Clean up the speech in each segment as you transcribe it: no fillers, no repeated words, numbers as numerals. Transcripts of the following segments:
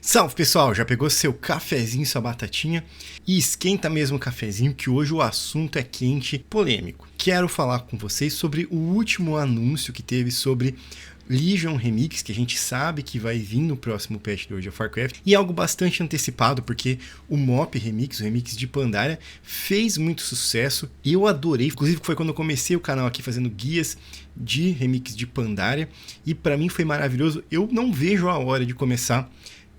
Salve pessoal, já pegou seu cafezinho, sua batatinha? E esquenta mesmo o cafezinho que hoje o assunto é quente e polêmico. Quero falar com vocês sobre o último anúncio que teve sobre Legion Remix, que a gente sabe que vai vir no próximo patch do World of Warcraft, e algo bastante antecipado, porque o MoP Remix, o remix de Pandaria, fez muito sucesso, e eu adorei, inclusive foi quando eu comecei o canal aqui fazendo guias de remix de Pandaria, e pra mim foi maravilhoso. Eu não vejo a hora de começar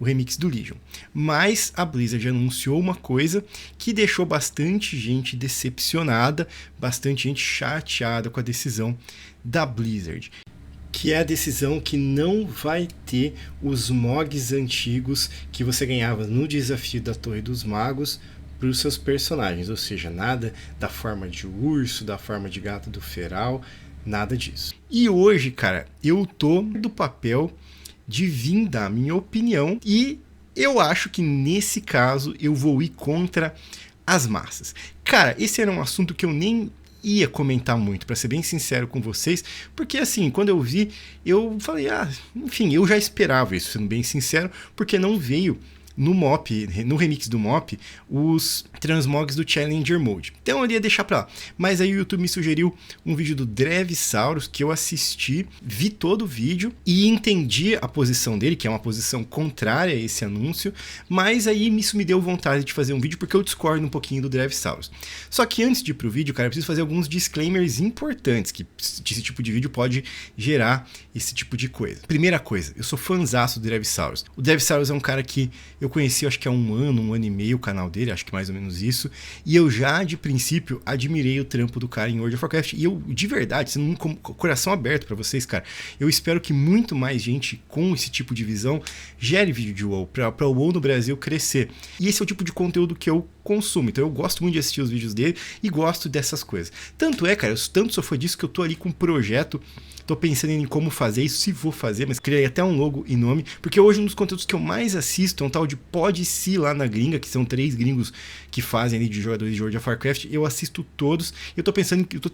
o remix do Legion, mas a Blizzard anunciou uma coisa que deixou bastante gente decepcionada, bastante gente chateada com a decisão da Blizzard, que é a decisão que não vai ter os mogs antigos que você ganhava no desafio da Torre dos Magos para os seus personagens, ou seja, nada da forma de urso, da forma de gato do feral, nada disso. E hoje, cara, eu tô do papel de vir dar minha opinião, e eu acho que nesse caso eu vou ir contra as massas. Cara, esse era um assunto que eu nem ia comentar muito, pra ser bem sincero com vocês, porque assim, quando eu vi, eu falei, enfim, eu já esperava isso, sendo bem sincero, porque não veio no MoP, no remix do MoP, os transmogs do Challenger Mode. Então eu ia deixar pra lá. Mas aí o YouTube me sugeriu um vídeo do Drevsaurus, que eu assisti, vi todo o vídeo e entendi a posição dele, que é uma posição contrária a esse anúncio, mas aí isso me deu vontade de fazer um vídeo, porque eu discordo um pouquinho do Drevsaurus. Só que antes de ir pro vídeo, cara, eu preciso fazer alguns disclaimers importantes, que esse tipo de vídeo pode gerar esse tipo de coisa. Primeira coisa, eu sou fãzaço do Drevsaurus. O Drevsaurus é um cara que eu conheci, acho que há um ano e meio o canal dele, acho que mais ou menos isso, e eu já, de princípio, admirei o trampo do cara em World of Warcraft, e eu, de verdade, sendo com coração aberto pra vocês, cara, eu espero que muito mais gente com esse tipo de visão gere vídeo de WoW, pra o WoW no Brasil crescer. E esse é o tipo de conteúdo que eu consumo, então eu gosto muito de assistir os vídeos dele e gosto dessas coisas. Tanto é, cara, eu tanto sou fã disso que eu tô ali com um projeto, tô pensando em como fazer isso, se vou fazer, mas criei até um logo e nome, porque hoje um dos conteúdos que eu mais assisto é um tal de Pod-Si lá na gringa, que são 3 gringos que fazem ali de jogadores de World of Warcraft, eu assisto todos, e eu tô pensando eu tô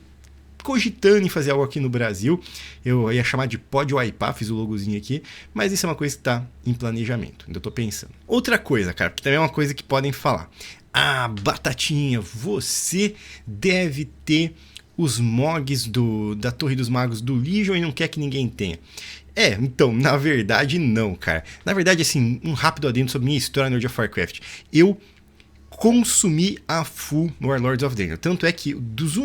cogitando em fazer algo aqui no Brasil, eu ia chamar de Pod Wipear, fiz o logozinho aqui, mas isso é uma coisa que tá em planejamento, ainda tô pensando. Outra coisa, cara, que também é uma coisa que podem falar, Batatinha, você deve ter os mogs da Torre dos Magos do Legion e não quer que ninguém tenha. Então, na verdade não, cara. Na verdade, assim, um rápido adendo sobre minha história no World of Warcraft. Eu consumi a full no Warlords of Draenor. Tanto é que o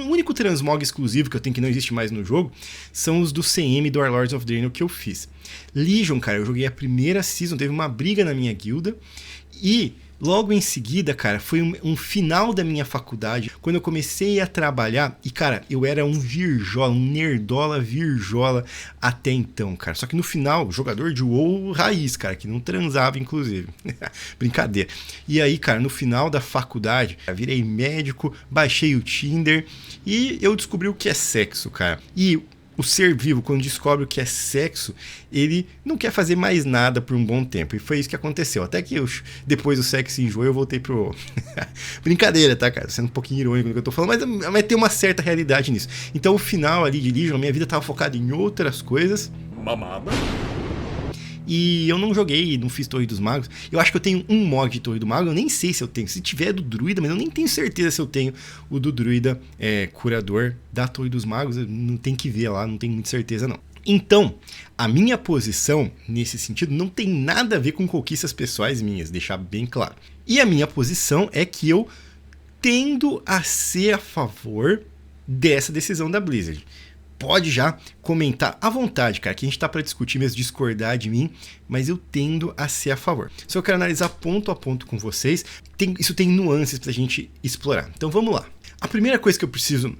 único transmog exclusivo que eu tenho que não existe mais no jogo são os do CM do Warlords of Draenor que eu fiz. Legion, cara, eu joguei a primeira season, teve uma briga na minha guilda e logo em seguida, cara, foi um final da minha faculdade, quando eu comecei a trabalhar, e cara, eu era um virjola, um nerdola virjola até então, cara. Só que no final, jogador de WoW raiz, cara, que não transava, inclusive. Brincadeira. E aí, cara, no final da faculdade, eu virei médico, baixei o Tinder, e eu descobri o que é sexo, cara. E o ser vivo, quando descobre o que é sexo, ele não quer fazer mais nada por um bom tempo. E foi isso que aconteceu. Até que depois do sexo enjoou, eu voltei pro... Brincadeira, tá, cara? Sendo um pouquinho irônico no que eu tô falando, mas tem uma certa realidade nisso. Então, o final ali de Legion, minha vida tava focada em outras coisas. Mamada. E eu não joguei, não fiz Torre dos Magos. Eu acho que eu tenho um mod de Torre do Mago, eu nem sei se eu tenho. Se tiver do Druida, mas eu nem tenho certeza se eu tenho o do Druida curador da Torre dos Magos. Não tem que ver lá, não tenho muita certeza não. Então, a minha posição, nesse sentido, não tem nada a ver com conquistas pessoais minhas, deixar bem claro. E a minha posição é que eu tendo a ser a favor dessa decisão da Blizzard. Pode já comentar à vontade, cara, que a gente tá para discutir mesmo, discordar de mim, mas eu tendo a ser a favor. Só eu quero analisar ponto a ponto com vocês, isso tem nuances pra gente explorar. Então vamos lá. A primeira coisa que eu preciso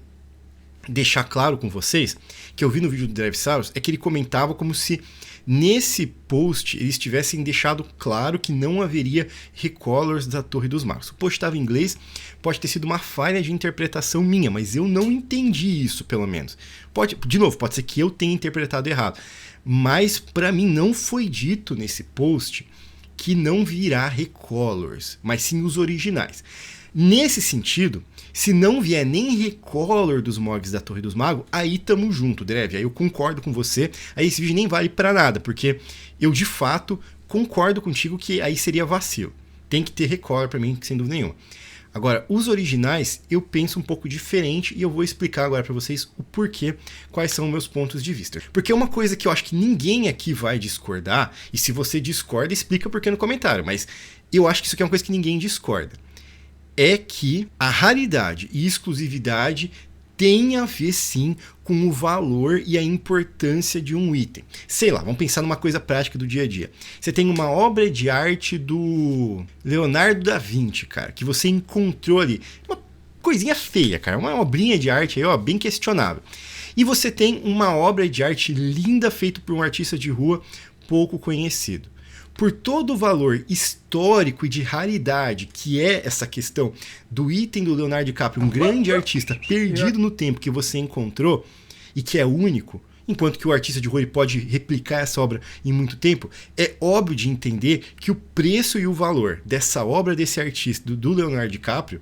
deixar claro com vocês, que eu vi no vídeo do Drevsaurus, é que ele comentava como se nesse post eles tivessem deixado claro que não haveria recolors da Torre dos Magos. O post estava em inglês, pode ter sido uma falha de interpretação minha, mas eu não entendi isso, pelo menos. De novo, pode ser que eu tenha interpretado errado, mas para mim não foi dito nesse post que não virá recolors, mas sim os originais. Nesse sentido, se não vier nem recolor dos mods da Torre dos Magos, aí tamo junto, Drev. Aí eu concordo com você. Aí esse vídeo nem vale pra nada, porque eu de fato concordo contigo que aí seria vacilo. Tem que ter recolor para mim, sem dúvida nenhuma. Agora, os originais eu penso um pouco diferente e eu vou explicar agora para vocês o porquê, quais são meus pontos de vista. Porque é uma coisa que eu acho que ninguém aqui vai discordar, e se você discorda, explica por que no comentário, mas eu acho que isso aqui é uma coisa que ninguém discorda. É que a raridade e exclusividade tem a ver sim com o valor e a importância de um item. Sei lá, vamos pensar numa coisa prática do dia a dia. Você tem uma obra de arte do Leonardo da Vinci, cara, que você encontrou ali. Uma coisinha feia, cara, uma obrinha de arte aí, ó, bem questionável. E você tem uma obra de arte linda feita por um artista de rua pouco conhecido. Por todo o valor histórico e de raridade que é essa questão do item do Leonardo DiCaprio, um grande artista perdido no tempo que você encontrou e que é único, enquanto que o artista de rua pode replicar essa obra em muito tempo, é óbvio de entender que o preço e o valor dessa obra desse artista, do Leonardo DiCaprio,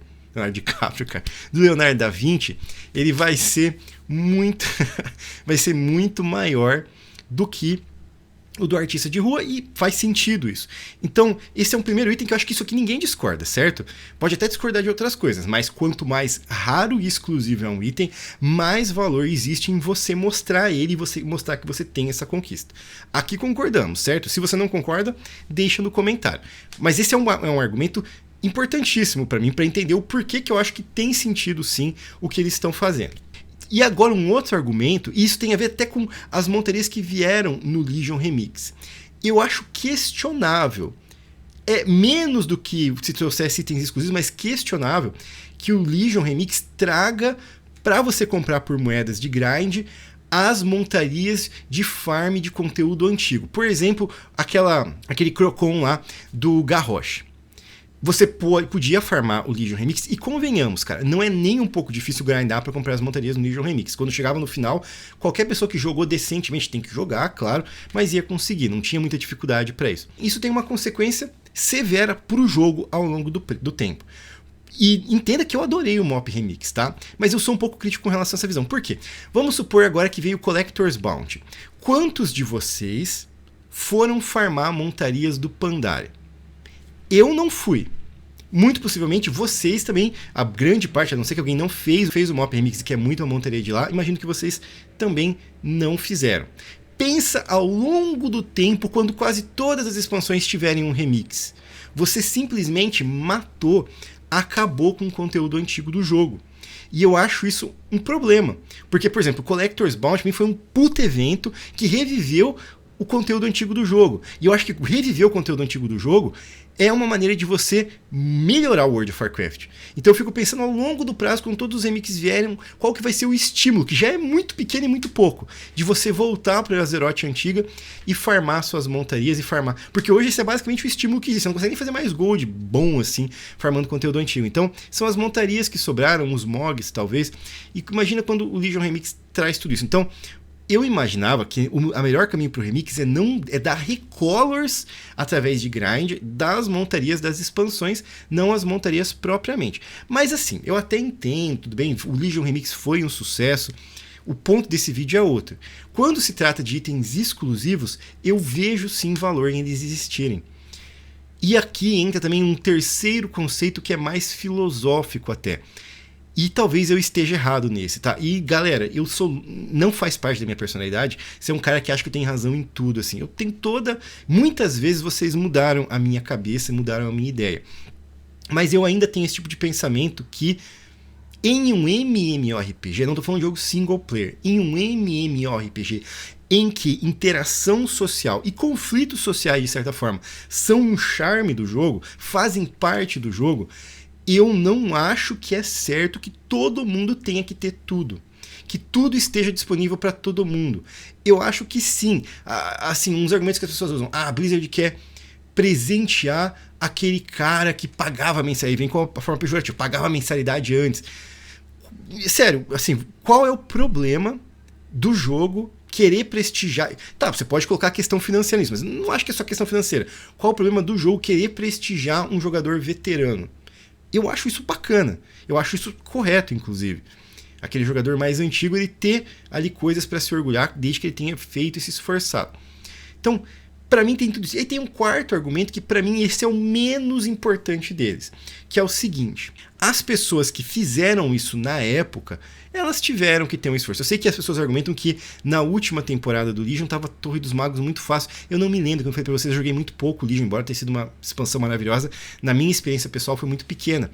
cara, do Leonardo da Vinci, ele vai ser muito maior do que o do artista de rua, e faz sentido isso. Então, esse é um primeiro item que eu acho que isso aqui ninguém discorda, certo? Pode até discordar de outras coisas, mas quanto mais raro e exclusivo é um item, mais valor existe em você mostrar ele e você mostrar que você tem essa conquista. Aqui concordamos, certo? Se você não concorda, deixa no comentário. Mas esse é um argumento importantíssimo para mim, para entender o porquê que eu acho que tem sentido sim o que eles estão fazendo. E agora um outro argumento, e isso tem a ver até com as montarias que vieram no Legion Remix. Eu acho questionável, é menos do que se trouxesse itens exclusivos, mas questionável que o Legion Remix traga para você comprar por moedas de grind as montarias de farm de conteúdo antigo. Por exemplo, aquele Crocon lá do Garrosh. Você podia farmar o Legion Remix, e convenhamos, cara, não é nem um pouco difícil grindar para comprar as montarias no Legion Remix. Quando chegava no final, qualquer pessoa que jogou decentemente, tem que jogar, claro, mas ia conseguir, não tinha muita dificuldade para isso. Isso tem uma consequência severa pro jogo ao longo do tempo. E entenda que eu adorei o Mop Remix, tá? Mas eu sou um pouco crítico com relação a essa visão. Por quê? Vamos supor agora que veio o Collector's Bounty. Quantos de vocês foram farmar montarias do Pandaria? Eu não fui. Muito possivelmente vocês também, a grande parte, a não ser que alguém não fez o Mop Remix, que é muito a montaria de lá, imagino que vocês também não fizeram. Pensa ao longo do tempo, quando quase todas as expansões tiverem um remix. Você simplesmente matou, acabou com o conteúdo antigo do jogo. E eu acho isso um problema. Porque, por exemplo, o Collector's Bounty foi um puto evento que reviveu o conteúdo antigo do jogo. E eu acho que reviver o conteúdo antigo do jogo é uma maneira de você melhorar o World of Warcraft. Então eu fico pensando ao longo do prazo, quando todos os remixes vierem, qual que vai ser o estímulo, que já é muito pequeno e muito pouco, de você voltar para a Azeroth antiga e farmar suas montarias e farmar. Porque hoje esse é basicamente o estímulo que existe. Você não consegue nem fazer mais gold bom assim, farmando conteúdo antigo. Então são as montarias que sobraram, os mogs talvez. E imagina quando o Legion Remix traz tudo isso. Então eu imaginava que o melhor caminho para o remix é dar recolors através de grind das montarias das expansões, não as montarias propriamente. Mas assim, eu até entendo, tudo bem, o Legion Remix foi um sucesso, o ponto desse vídeo é outro. Quando se trata de itens exclusivos, eu vejo sim valor em eles existirem. E aqui entra também um terceiro conceito que é mais filosófico até. E talvez eu esteja errado nesse, tá? E galera, não faz parte da minha personalidade ser um cara que acha que eu tenho razão em tudo, assim. Eu tenho muitas vezes vocês mudaram a minha cabeça, mudaram a minha ideia. Mas eu ainda tenho esse tipo de pensamento que em um MMORPG, não tô falando de jogo single player, em um MMORPG em que interação social e conflitos sociais, de certa forma, são um charme do jogo, fazem parte do jogo, eu não acho que é certo que todo mundo tenha que ter tudo. Que tudo esteja disponível para todo mundo. Eu acho que sim. Assim, uns argumentos que as pessoas usam. A Blizzard quer presentear aquele cara que pagava mensalidade. Vem com a forma pejorativa, pagava mensalidade antes. Sério, assim, qual é o problema do jogo querer prestigiar? Tá, você pode colocar a questão financeira nisso, mas não acho que é só questão financeira. Qual é o problema do jogo querer prestigiar um jogador veterano? Eu acho isso bacana, eu acho isso correto, inclusive. Aquele jogador mais antigo, ele ter ali coisas para se orgulhar desde que ele tenha feito e se esforçado. Então, Pra mim tem tudo isso. E aí tem um quarto argumento que pra mim esse é o menos importante deles, que é o seguinte: as pessoas que fizeram isso na época, elas tiveram que ter um esforço. Eu sei que as pessoas argumentam que na última temporada do Legion tava Torre dos Magos muito fácil. Eu não me lembro, como eu falei pra vocês, eu joguei muito pouco Legion, embora tenha sido uma expansão maravilhosa. Na minha experiência pessoal foi muito pequena.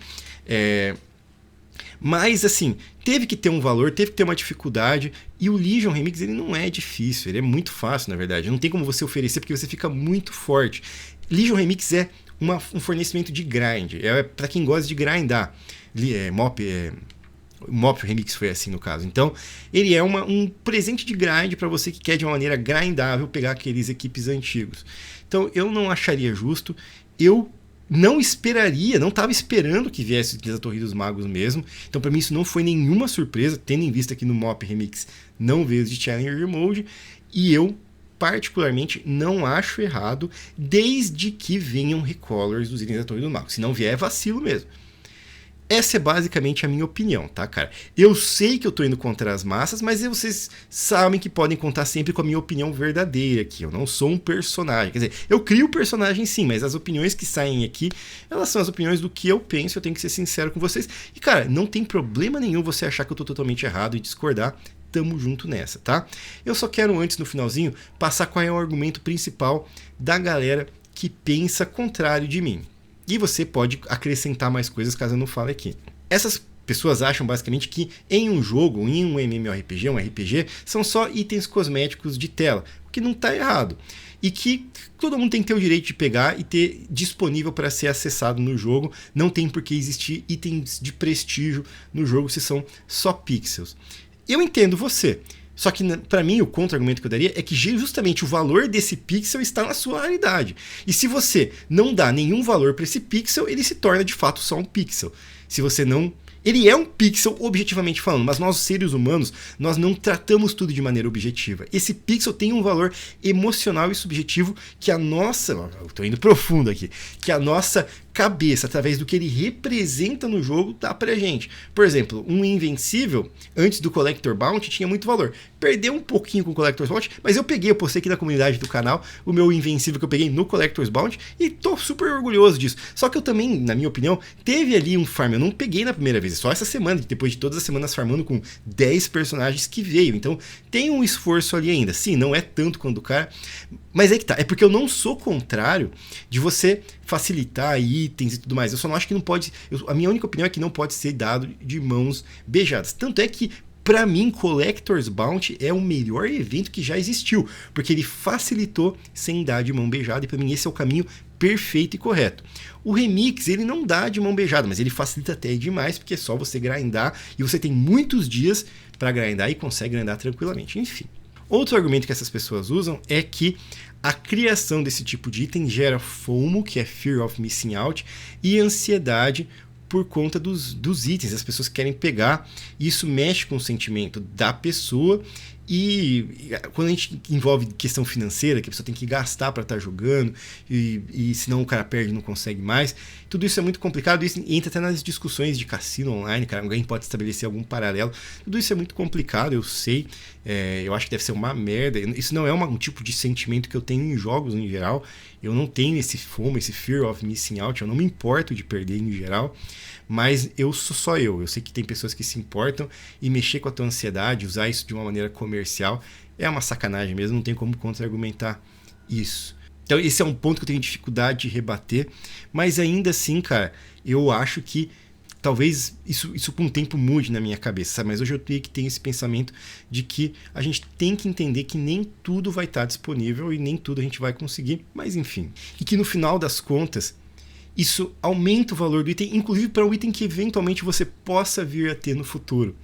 Mas, assim, teve que ter um valor, teve que ter uma dificuldade. E o Legion Remix, ele não é difícil, ele é muito fácil, na verdade. Não tem como você oferecer, porque você fica muito forte. Legion Remix é um fornecimento de grind. É para quem gosta de grindar. Mop Remix foi assim, no caso. Então, ele é um presente de grind para você que quer, de uma maneira grindável, pegar aqueles equipes antigos. Então, eu não acharia justo. Eu não esperaria, não estava esperando que viesse a Torre dos Magos mesmo. Então, para mim, isso não foi nenhuma surpresa, tendo em vista que no Mop Remix não veio de Challenger Mode. E eu, particularmente, não acho errado, desde que venham recolors dos itens da Torre dos Magos. Se não vier, é vacilo mesmo. Essa é basicamente a minha opinião, tá, cara? Eu sei que eu tô indo contra as massas, mas vocês sabem que podem contar sempre com a minha opinião verdadeira aqui. Eu não sou um personagem. Quer dizer, eu crio o personagem sim, mas as opiniões que saem aqui, elas são as opiniões do que eu penso, eu tenho que ser sincero com vocês. E, cara, não tem problema nenhum você achar que eu tô totalmente errado e discordar. Tamo junto nessa, tá? Eu só quero, antes, no finalzinho, passar qual é o argumento principal da galera que pensa contrário de mim. E você pode acrescentar mais coisas caso eu não fale aqui. Essas pessoas acham basicamente que em um jogo, em um MMORPG, um RPG, são só itens cosméticos de tela, o que não está errado. E que todo mundo tem que ter o direito de pegar e ter disponível para ser acessado no jogo. Não tem por que existir itens de prestígio no jogo se são só pixels. Eu entendo você. Só que, para mim, o contra-argumento que eu daria é que justamente o valor desse pixel está na sua raridade. E se você não dá nenhum valor para esse pixel, ele se torna de fato só um pixel. Se você não... Ele é um pixel objetivamente falando, mas nós, seres humanos, nós não tratamos tudo de maneira objetiva. Esse pixel tem um valor emocional e subjetivo que a nossa... Eu estou indo profundo aqui. Que a nossa cabeça, através do que ele representa no jogo, dá pra gente. Por exemplo, um Invencível, antes do Collector Bounty, tinha muito valor. Perdeu um pouquinho com o Collector's Bounty, mas eu postei aqui na comunidade do canal o meu Invencível que eu peguei no Collector's Bounty e tô super orgulhoso disso. Só que eu também, na minha opinião, teve ali um farm. Eu não peguei na primeira vez, só essa semana, depois de todas as semanas farmando com 10 personagens que veio. Então, tem um esforço ali ainda. Sim, não é tanto quanto o cara, mas é que tá. É porque eu não sou contrário de você facilitar itens e tudo mais. Eu só não acho que não pode... a minha única opinião é que não pode ser dado de mãos beijadas. Tanto é que, pra mim, Collector's Bounty é o melhor evento que já existiu, porque ele facilitou sem dar de mão beijada, e pra mim esse é o caminho perfeito e correto. O Remix, ele não dá de mão beijada, mas ele facilita até demais, porque é só você grindar, e você tem muitos dias pra grindar e consegue grindar tranquilamente. Enfim. Outro argumento que essas pessoas usam é que a criação desse tipo de item gera FOMO, que é Fear of Missing Out, e ansiedade por conta dos itens. As pessoas querem pegar, e isso mexe com o sentimento da pessoa. E quando a gente envolve questão financeira, que a pessoa tem que gastar para estar jogando, e senão o cara perde e não consegue mais, tudo isso é muito complicado. Isso entra até nas discussões de cassino online, cara. Alguém pode estabelecer algum paralelo. Tudo isso é muito complicado, eu sei. Eu acho que deve ser uma merda. Isso não é um tipo de sentimento que eu tenho em jogos em geral. Eu não tenho esse FOMO, esse Fear of Missing Out. Eu não me importo de perder em geral. Mas eu sou só eu. Eu sei que tem pessoas que se importam, e mexer com a tua ansiedade, usar isso de uma maneira comercial, é uma sacanagem mesmo, não tem como contra-argumentar isso. Então esse é um ponto que eu tenho dificuldade de rebater, mas ainda assim, cara, eu acho que talvez isso com o tempo mude na minha cabeça, sabe? Mas hoje eu tenho que ter esse pensamento de que a gente tem que entender que nem tudo vai estar disponível e nem tudo a gente vai conseguir, mas enfim. E que no final das contas, isso aumenta o valor do item, inclusive para um item que eventualmente você possa vir a ter no futuro,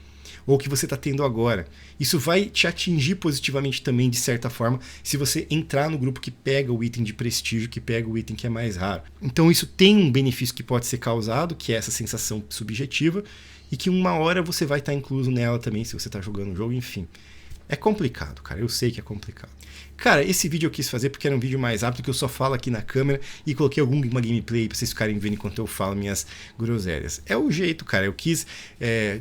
ou que você está tendo agora. Isso vai te atingir positivamente também, de certa forma, se você entrar no grupo que pega o item de prestígio, que pega o item que é mais raro. Então isso tem um benefício que pode ser causado, que é essa sensação subjetiva, e que uma hora você vai estar incluso nela também, se você está jogando o jogo, enfim. É complicado, cara. Eu sei que é complicado. Cara, esse vídeo eu quis fazer porque era um vídeo mais rápido, que eu só falo aqui na câmera e coloquei alguma gameplay pra vocês ficarem vendo enquanto eu falo minhas groselhas. É o jeito, cara. Eu quis...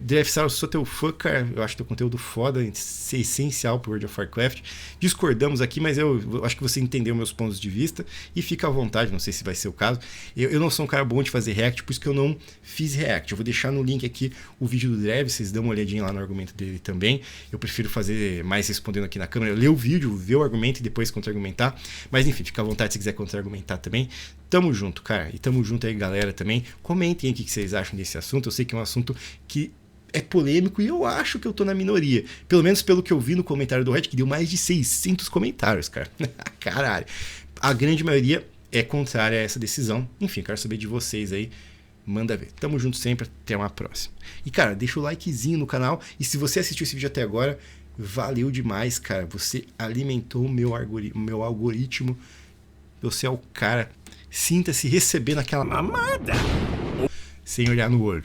Dreftstar, eu sou teu fã, cara. Eu acho teu conteúdo foda, é essencial pro World of Warcraft. Discordamos aqui, mas eu acho que você entendeu meus pontos de vista e fica à vontade, não sei se vai ser o caso. Eu não sou um cara bom de fazer react, por isso que eu não fiz react. Eu vou deixar no link aqui o vídeo do Drev, vocês dão uma olhadinha lá no argumento dele também. Eu prefiro fazer mais respondendo aqui na câmera, ler o vídeo, ver o argumento e depois contra-argumentar. Mas enfim, fica à vontade se quiser contra-argumentar também. Tamo junto, cara. E tamo junto aí, galera, também. Comentem aí o que vocês acham desse assunto. Eu sei que é um assunto que é polêmico e eu acho que eu tô na minoria. Pelo menos pelo que eu vi no comentário do Reddit, que deu mais de 600 comentários, cara. Caralho. A grande maioria é contrária a essa decisão. Enfim, quero saber de vocês aí. Manda ver. Tamo junto sempre. Até uma próxima. E, cara, deixa o likezinho no canal. E se você assistiu esse vídeo até agora, valeu demais, cara. Você alimentou o meu algoritmo. Você é o cara. Sinta-se recebendo aquela mamada sem olhar no olho.